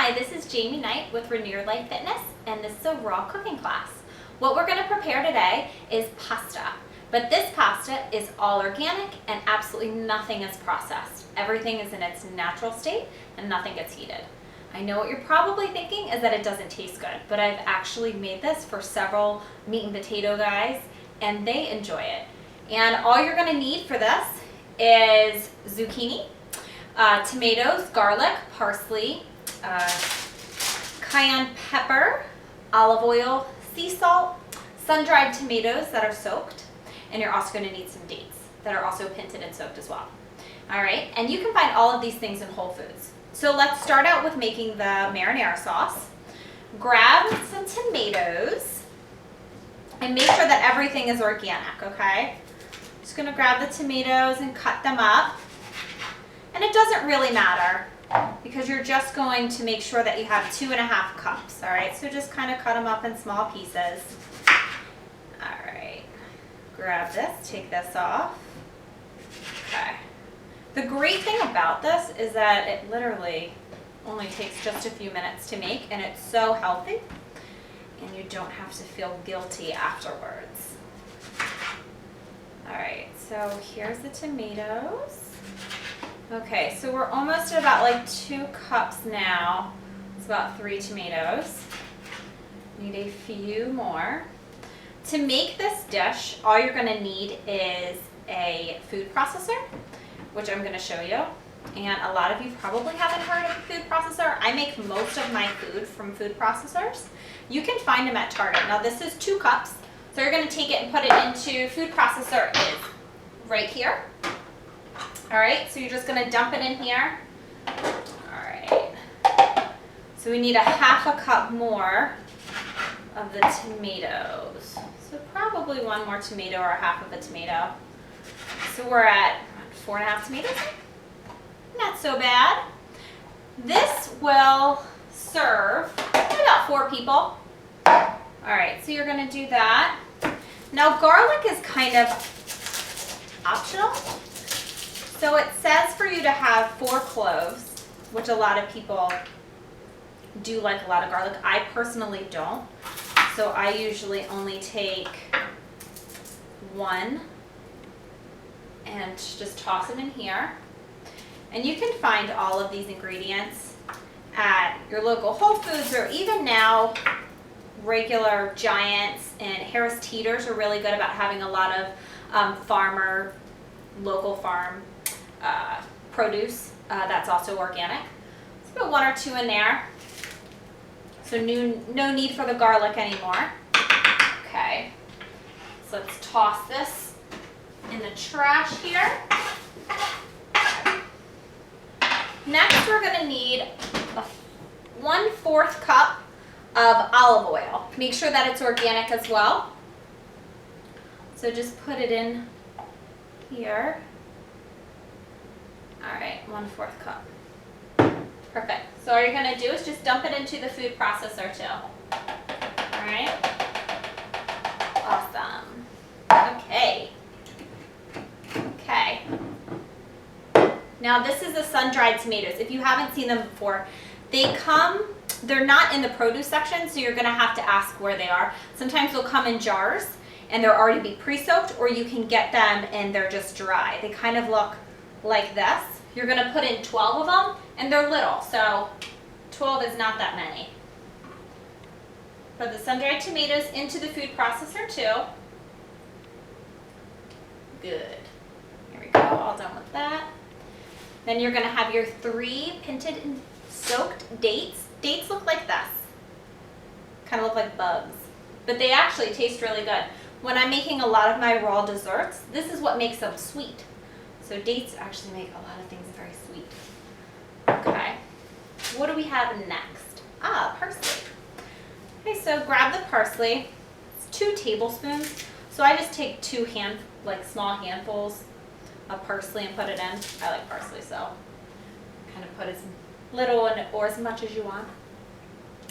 Hi, this is Jamie Knight with Renew Your Life Fitness, and this is a raw cooking class. What we're going to prepare today is pasta, but this pasta is all organic and absolutely nothing is processed. Everything is in its natural state and nothing gets heated. I know what you're probably thinking is that it doesn't taste good, but I've actually made this for several meat and potato guys and they enjoy it. And all you're going to need for this is zucchini, tomatoes, garlic, parsley, cayenne pepper, olive oil, sea salt, sun-dried tomatoes that are soaked, and you're also going to need some dates that are also pinted and soaked as well. All right, and you can find all of these things in Whole Foods. So let's start out with making the marinara sauce. Grab some tomatoes and make sure that everything is organic, okay? Just gonna grab the tomatoes and cut them up. And it doesn't really matter because you're just going to make sure that you have 2.5 cups, all right? So just kind of cut them up in small pieces. All right, grab this, take this off. Okay. The great thing about this is that it literally only takes just a few minutes to make and it's so healthy and you don't have to feel guilty afterwards. All right, so here's the tomatoes. Okay, so we're almost at about like 2 cups now. It's about 3 tomatoes. Need a few more. To make this dish, all you're gonna need is a food processor, which I'm gonna show you. And a lot of you probably haven't heard of a food processor. I make most of my food from food processors. You can find them at Target. Now this is 2 cups. So you're gonna take it and put it into food processor is right here. All right, so you're just gonna dump it in here. All right. So we need a 1/2 cup more of the tomatoes. So probably 1 more tomato or 1/2 of a tomato. So we're at 4.5 tomatoes. Not so bad. This will serve about 4 people. All right, so you're gonna do that. Now garlic is kind of optional. So it says for you to have 4 cloves, which a lot of people do like a lot of garlic. I personally don't. So I usually only take 1 and just toss it in here. And you can find all of these ingredients at your local Whole Foods or even now regular Giants and Harris Teeters are really good about having a lot of local farm produce that's also organic. Let's put 1 or 2 in there. So no need for the garlic anymore. Okay, so let's toss this in the trash here. Next we're gonna need 1/4 cup of olive oil. Make sure that it's organic as well. So just put it in here. All right, 1/4 cup. Perfect. So all you're gonna do is just dump it into the food processor too. All right. Awesome. Okay. Okay. Now this is the sun-dried tomatoes. If you haven't seen them before, they're not in the produce section, so you're gonna have to ask where they are. Sometimes they'll come in jars and they'll already be pre-soaked, or you can get them and they're just dry. They kind of look like this. You're gonna put in 12 of them and they're little, so 12 is not that many. Put the sun-dried tomatoes into the food processor too. Good. Here we go, all done with that. Then you're gonna have your 3 pinted and soaked dates. Dates look like this. Kind of look like bugs, but they actually taste really good. When I'm making a lot of my raw desserts, this is what makes them sweet. So dates actually make a lot of things very sweet. Okay, what do we have next? Parsley. Okay, so grab the parsley. It's 2 tablespoons. So I just take 2 small handfuls of parsley and put it in. I like parsley, so kind of put as little in or as much as you want.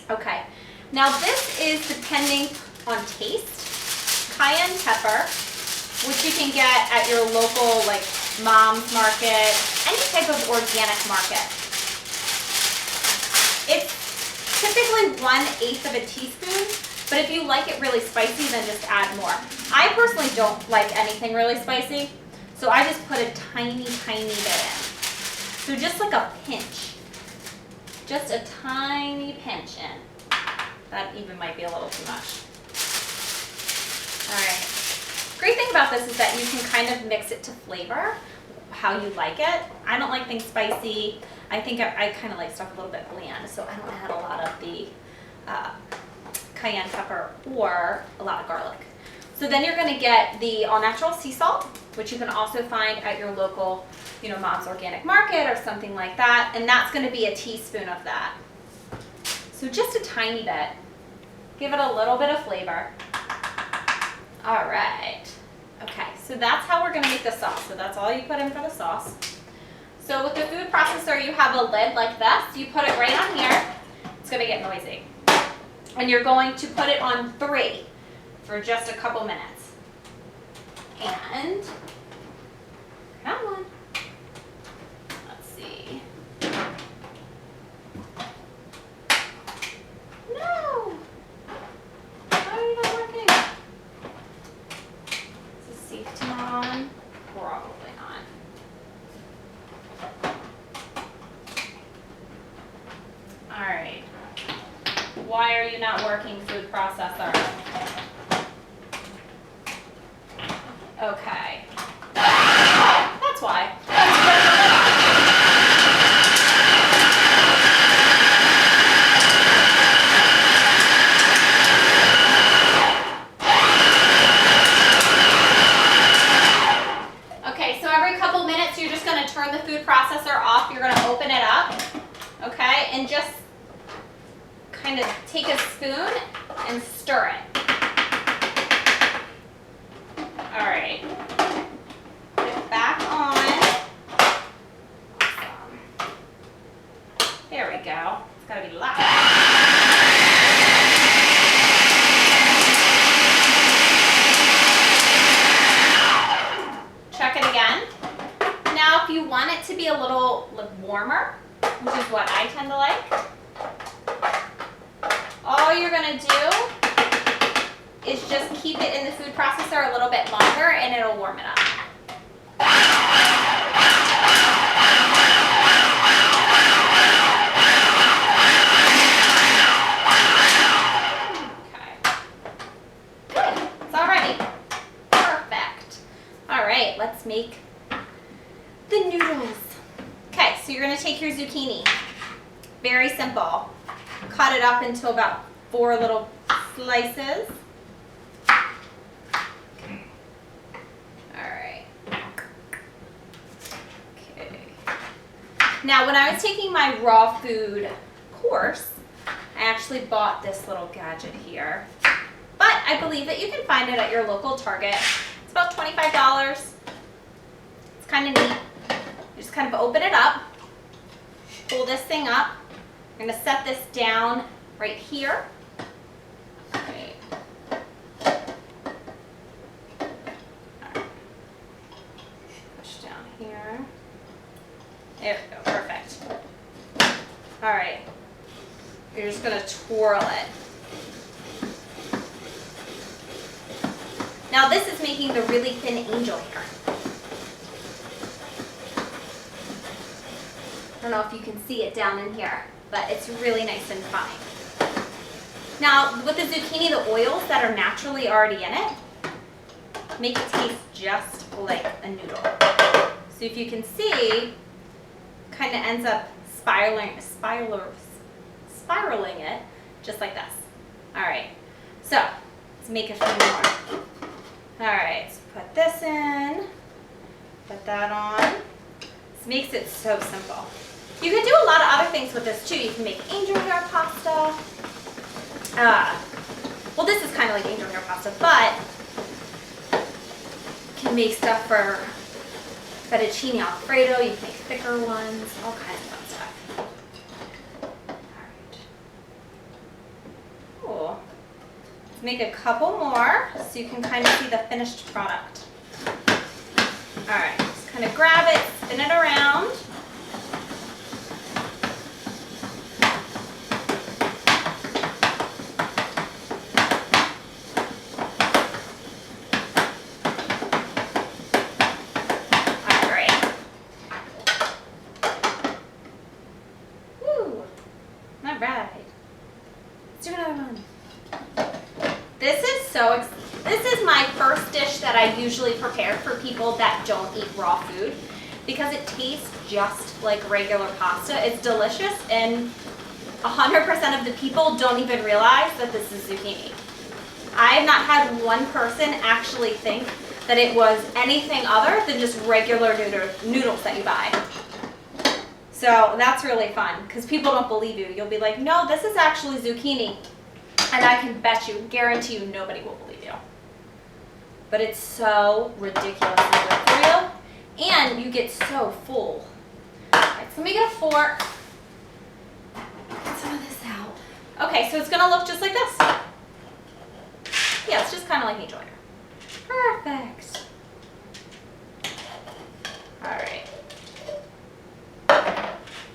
Okay, now this is depending on taste. Cayenne pepper, which you can get at your local Mom's Market, any type of organic market. It's typically 1/8 of a teaspoon, but if you like it really spicy, then just add more. I personally don't like anything really spicy, so I just put a tiny, tiny bit in. So just like a pinch. Just a tiny pinch in. That even might be a little too much. All right. Great thing about this is that you can kind of mix it to flavor how you like it. I don't like things spicy. I think I kind of like stuff a little bit bland, so I don't add a lot of the cayenne pepper or a lot of garlic. So then you're going to get the all-natural sea salt, which you can also find at your local, Mom's Organic Market or something like that, and that's going to be a teaspoon of that. So just a tiny bit. Give it a little bit of flavor. All right. Okay, so that's how we're going to make the sauce. So that's all you put in for the sauce. So with the food processor, you have a lid like this. You put it right on here. It's going to get noisy. And you're going to put it on 3 for just a couple minutes. And, come on. Let's see. No! Why are you not working? Is the safety on? Probably not. All right. Why are you not working, food processor? Okay. That's why. Okay, so every couple minutes you're just going to turn the food processor off. You're going to open it up, okay, and just kind of take a spoon and stir it. All right. Put it back on. Awesome. There we go. It's got to be loud. Check it again. Now, if you want it to be a little warmer, which is what I tend to like, all you're going to do is just keep it in the food processor a little bit longer and it'll warm it up. Okay. Good. It's all ready. Perfect. All right, let's make the noodles. Okay, so you're going to take your zucchini. Very simple. Cut it up into about 4 little slices. Alright. Okay. Now, when I was taking my raw food course, I actually bought this little gadget here. But I believe that you can find it at your local Target. It's about $25. It's kind of neat. You just kind of open it up, pull this thing up. I'm going to set this down right here. Okay. Push down here. There we go, perfect. All right. You're just going to twirl it. Now this is making the really thin angel hair. I don't know if you can see it down in here, but it's really nice and fine. Now, with the zucchini, the oils that are naturally already in it make it taste just like a noodle. So if you can see, kind of ends up spiraling it just like this. All right, so let's make a few more. All right, so put this in, put that on. This makes it so simple. You can do a lot of other things with this too. You can make angel hair pasta. Well, this is kind of like angel hair pasta, but you can make stuff for fettuccine alfredo. You can make thicker ones, all kinds of fun stuff. All right. Cool. Let's make a couple more so you can kind of see the finished product. All right, just kind of grab it, spin it around. This is my first dish that I usually prepare for people that don't eat raw food because it tastes just like regular pasta. It's delicious and 100% of the people don't even realize that this is zucchini. I have not had one person actually think that it was anything other than just regular noodles that you buy. So that's really fun because people don't believe you. You'll be like, no, this is actually zucchini. And I can bet you, guarantee you, nobody will believe you. But it's so ridiculously good for you. And you get so full. All right, so let me get a fork. Get some of this out. Okay, so it's gonna look just like this. Yeah, it's just kind of like a joiner. Perfect. All right.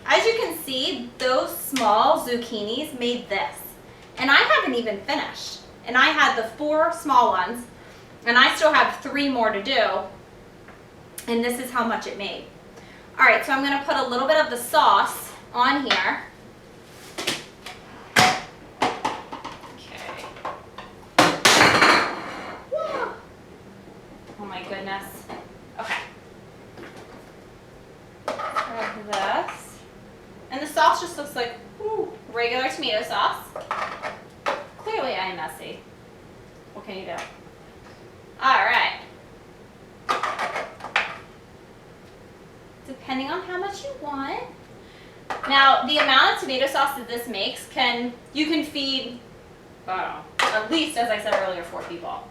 As you can see, those small zucchinis made this. And I haven't even finished. And I had the 4 small ones, and I still have 3 more to do. And this is how much it made. All right, so I'm gonna put a little bit of the sauce on here. Okay. Whoa. Oh my goodness. Okay. Grab this. And the sauce just looks like regular tomato sauce. Clearly I'm messy. What can you do? All right. Depending on how much you want. Now, the amount of tomato sauce that this makes you can feed, I don't know, at least, as I said earlier, 4 people.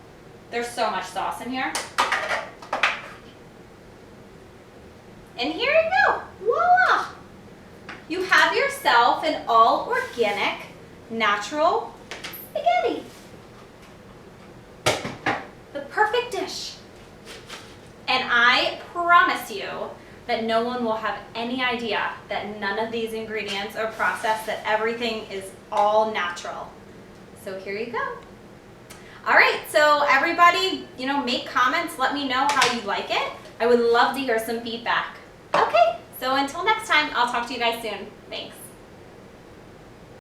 There's so much sauce in here. And here you go. Voila! You have yourself an all organic, natural spaghetti. The perfect dish. And I promise you that no one will have any idea that none of these ingredients are processed, that everything is all natural. So here you go. All right, so everybody, make comments, let me know how you like it. I would love to hear some feedback. Okay, so until next time, I'll talk to you guys soon. Thanks.